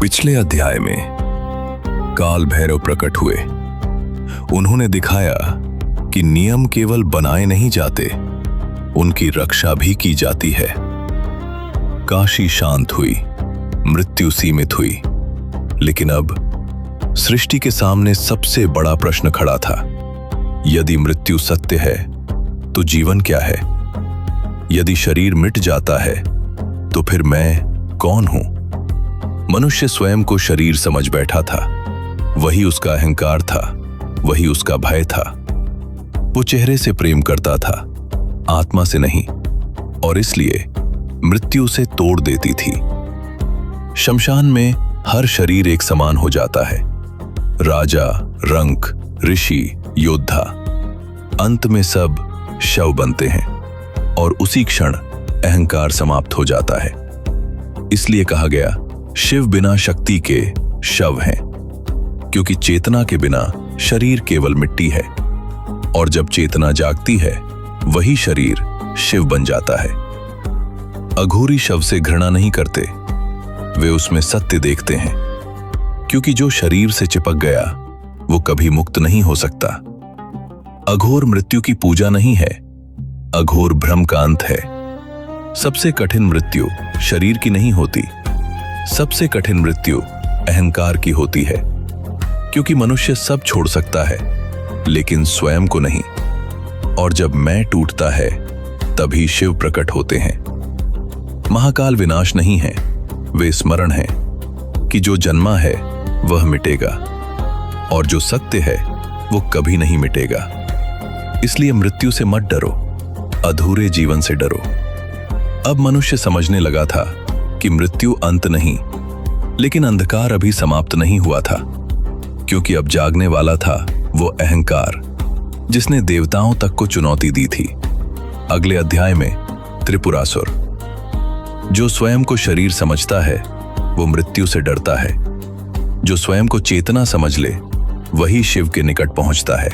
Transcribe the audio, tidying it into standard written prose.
पिछले अध्याय में काल भैरव प्रकट हुए। उन्होंने दिखाया कि नियम केवल बनाए नहीं जाते, उनकी रक्षा भी की जाती है। काशी शांत हुई, मृत्यु सीमित हुई, लेकिन अब सृष्टि के सामने सबसे बड़ा प्रश्न खड़ा था। यदि मृत्यु सत्य है तो जीवन क्या है? यदि शरीर मिट जाता है तो फिर मैं कौन हूं? मनुष्य स्वयं को शरीर समझ बैठा था। वही उसका अहंकार था, वही उसका भय था। वो चेहरे से प्रेम करता था, आत्मा से नहीं, और इसलिए मृत्यु से तोड़ देती थी। शमशान में हर शरीर एक समान हो जाता है। राजा, रंक, ऋषि, योद्धा, अंत में सब शव बनते हैं और उसी क्षण अहंकार समाप्त हो जाता है। इसलिए कहा गया, शिव बिना शक्ति के शव हैं, क्योंकि चेतना के बिना शरीर केवल मिट्टी है, और जब चेतना जागती है वही शरीर शिव बन जाता है। अघोरी शव से घृणा नहीं करते, वे उसमें सत्य देखते हैं, क्योंकि जो शरीर से चिपक गया वो कभी मुक्त नहीं हो सकता। अघोर मृत्यु की पूजा नहीं है, अघोर भ्रम का अंत है। सबसे कठिन मृत्यु शरीर की नहीं होती, सबसे कठिन मृत्यु अहंकार की होती है, क्योंकि मनुष्य सब छोड़ सकता है लेकिन स्वयं को नहीं। और जब मैं टूटता है तभी शिव प्रकट होते हैं। महाकाल विनाश नहीं है, वे स्मरण है कि जो जन्मा है वह मिटेगा, और जो सत्य है वो कभी नहीं मिटेगा। इसलिए मृत्यु से मत डरो, अधूरे जीवन से डरो। अब मनुष्य समझने लगा था कि मृत्यु अंत नहीं, लेकिन अंधकार अभी समाप्त नहीं हुआ था, क्योंकि अब जागने वाला था वो अहंकार जिसने देवताओं तक को चुनौती दी थी। अगले अध्याय में त्रिपुरासुर। जो स्वयं को शरीर समझता है वो मृत्यु से डरता है। जो स्वयं को चेतना समझ ले वही शिव के निकट पहुंचता है।